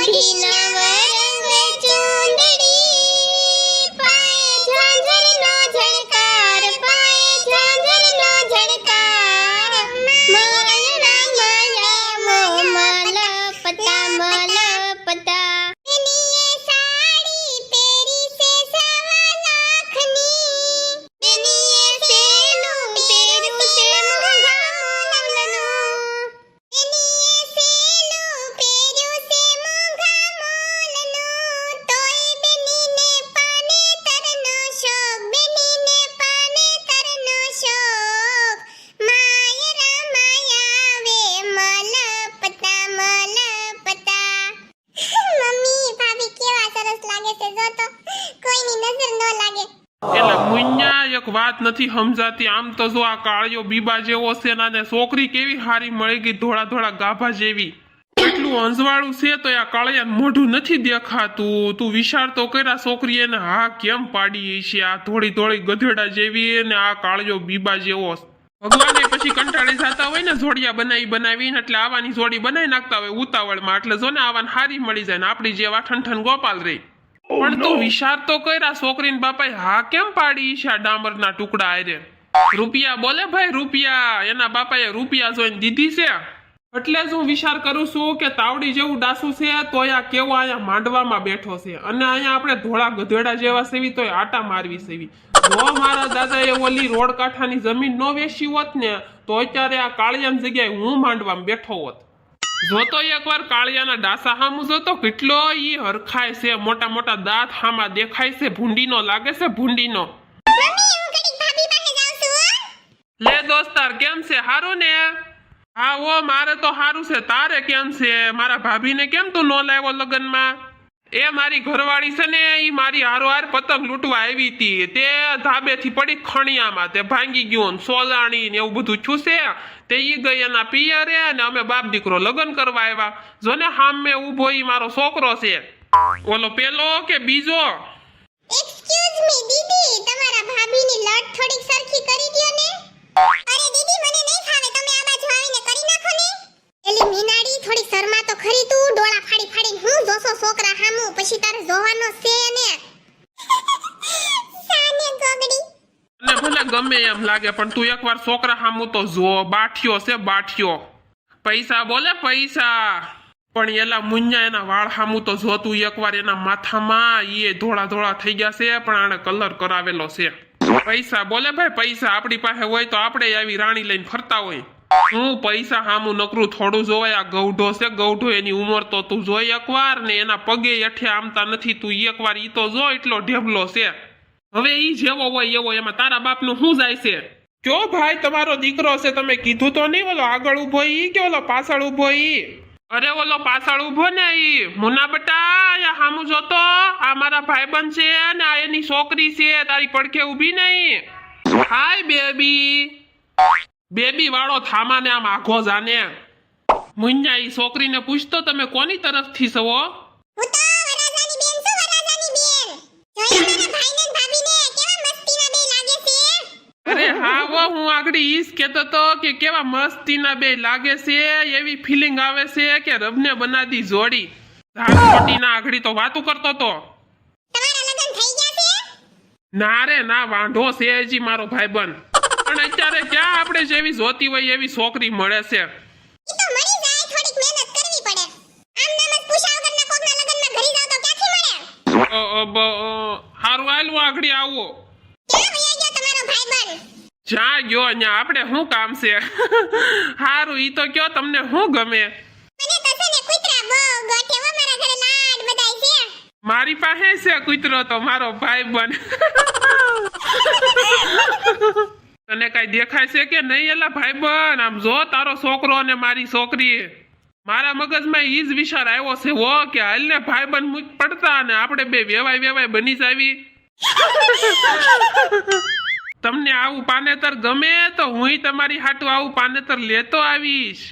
ઓઢી નવરંગ ચૂંદડી, પાયે ઝાંઝરનો ઝણકાર, પાયે ઝાંઝરનો ઝણકાર, માયા મલપતા મલપતા, બેનીએ સાડી પહેરી છે સવા લાખની, બેનીએ સેલું પહેર્યું છે મોંઘા મોલનું, બેનીએ સેલું પહેર્યું છે મોંઘા મોલનું, તોય બેનીને પાનેતરનો શોખ, બેનીને પાનેતરનો શોખ, માયરા માયાવે મલપતા મલપતા. મમ્મી ભાભી કેવા સરસ લાગે છે, જો તો કોઈની નજર ન લાગે. એટલે મુન્યા એક વાત નથી સમજાતી. આમ તો જો આ કાળિયો બીબા જેવો છે ને છોકરી કેવી હારી મળી ગઈ, ધોળા ધોળા ગાભા જેવી. એટલું અંજવાળું છે તો આ કાળિયા મોઢું નથી દેખાતું. તું વિચાર તો કર્યા છોકરી એને હા કેમ પાડી છે, આ થોડી થોડી ગધેડા જેવી ને આ કાળિયો બીબા જેવો. ભગવાને પછી કંટાળી જતા હોય ને જોડિયા બનાવીને, એટલે આવાની જોડી બનાવી નાખતા હોય ઉતાવળમાં, એટલે જો ને આવાને હારી મળી જાય ને આપડી જેવા ઠનઠન ગોપાલ રહી. પણ તું વિચાર તો કર્યા છોકરીને બાપાએ હા કેમ પાડી છે આ ડામરના ટુકડા આરે. રૂપિયા બોલે ભાઈ રૂપિયા, એના બાપાએ રૂપિયા જોઈને દીધી છે. એટલે જ હું વિચાર કરું છું કે તાવડી જેવું ડાસું છે તોય આ કેવો અહીંયા માંડવામાં બેઠો છે, અને અહીંયા આપણે ધોળા ગધેડા જેવા સેવી તોય આટા મારવી સેવી. જો મારા દાદાએ ઓલી રોડ કાંઠાની જમીન ન વેચી હોત ને તો અત્યારે આ કાળિયાની જગ્યાએ હું માંડવામાં બેઠો હોત. જોતો એકવાર કાળિયાના ડાસા હામું જોતો કેટલો ઈ હરખાય છે, મોટા મોટા દાંત હામાં દેખાય છે, ભૂંડીનો લાગે છે ભૂંડીનો. મમ્મી હું ઘડીક ભાભી પાસે જાઉં છું હો. લે દોસ્તાર કેમ છે, હારું ને? હા ઓ મારે તો હારું છે, તારે કેમ છે? મારા ભાભીને કેમ તું ન લાવ્યો લગનમાં? એ મારી ઘરવાળી છે ને ઈ મારી હારોહાર પતંગ લૂંટવા આવી હતી, તે ધાબેથી પડી ખણિયામાં, તે ભાંગી ગયું ને સોલાણી ને એવું બધું થયું છે. તે ઈ ગઈ એના પિયરે ને અમે બાપ દીકરો લગ્ન કરવા આવ્યા. જો ને હામે ઊભો ઈ મારો છોકરો છે. ઓલો પેલો કે બીજો? એક્સક્યુઝ મી દીદી, તમારા ભાભીની લટ થોડીક સરખી કરી દ્યો ને. અરે દીદી મને નહીં ફાવે, તમે આ બાજુ આવીને કરી નાખો ને. એલી મીનાડી થોડી શરમા તો ખરી, તું ડોળા ફાડી ફાડીને હું જોસો છોકરા હામું, પછી તારે જોવાનો છે ને. સાને ગોગડી. અને ભલે ગમે એમ લાગે પણ તું એકવાર છોકરા હામું તો જો, બાઠિયો છે બાઠિયો. પૈસા બોલે પૈસા, પણ એલા મુન્યા એના વાળ હામું તો જો તું એકવાર, એના માથામાં ઈ ધોળા ધોળા થઈ ગયા છે પણ આને કલર કરાવેલો છે. પૈસા બોલે ભાઈ પૈસા, આપણી પાસે હોય તો આપણે આવી રાણી લઈને ફરતા હોય. હું પૈસા હામું નકરું થોડું જોવાય. આ ગૌઢો છે ગૌઢો, એની ઉંમર તો તું જોઈ એકવાર ને, એના પગે હેઠે આમતા નથી તું એકવાર, ઈ તો જો એટલો ઢેબલો છે. હવે ઈ જેવો હોય એવો, એમાં તારા બાપનું શું જાય છે? કયો ભાઈ તમારો દીકરો છે, તમે કીધું તો નહીં? ઓલો આગળ ઉભો ઈ કે ઓલો પાછળ ઉભો ઈ? અરે ઓલો પાછળ ઉભો ને ઈ. મુના બટા આ હામું જોતો, આ મારા ભાઈબંધ છે ને આ એની છોકરી છે, તારી પડખે ઊભી નહીં. હાય બેબી. બેબી વાળો થામા ને આમ આઘો જાને. મુન્યા ઈ છોકરીને પૂછતો તમે કોની તરફથી છો? હું તો વરાજાની બેન છું, વરાજાની બેન. જોયા મારા ભાઈને ને ભાભીને કેવા મસ્તીના બે લાગે છે. અરે હા વો, હું આગળ ઈસ કેતો તો કે કેવા મસ્તીના બે લાગે છે, એવી ફીલિંગ આવે છે કે રબને બનાદી જોડી. ઝાડપટીના આગળ તો વાતું કરતો તો. તમારા લગન થઈ ગયા છે? ના રે ના, વાંઢો છે હજી મારો ભાઈબંધ. પણ અત્યારે ક્યાં આપણે જેવી જોતી હોય એવી છોકરી મળે છે. ઈ તો મળી જાય, થોડીક મહેનત કરવી પડે. આમ નામ જ પૂછા વગરના કોકના લગનમાં ઘરી જાવ તો ક્યાંથી મળે? હારું હાલું આગળ આવો. ક્યાં વયા ગયો તમારો ભાઈબંધ? જ્યાં ગયો અહીંયા, આપણે શું કામ છે? હારું ઈ તો કયો તમને શું ગમે? મને તો છે ને કૂતરા બહુ ગોઠે હો, મારા ઘરે લાડ બધાય છે. મારી પાસે છે કૂતરો તો મારો ભાઈબંધ. તને કઈ દેખાય છે કે નહીં એલા ભાઈબંધ? આમ જો તારો છોકરો અને મારી છોકરી, મારા મગજમાં ઈ જ વિચાર આવ્યો છે હો કે હાલ ને ભાઈબંધ મુક પડતા અને આપણે બે વેવાય બની જાવી. તમને આવું પાનેતર ગમે તો હું તમારી હાટુ આવું પાનેતર લેતો આવીશ.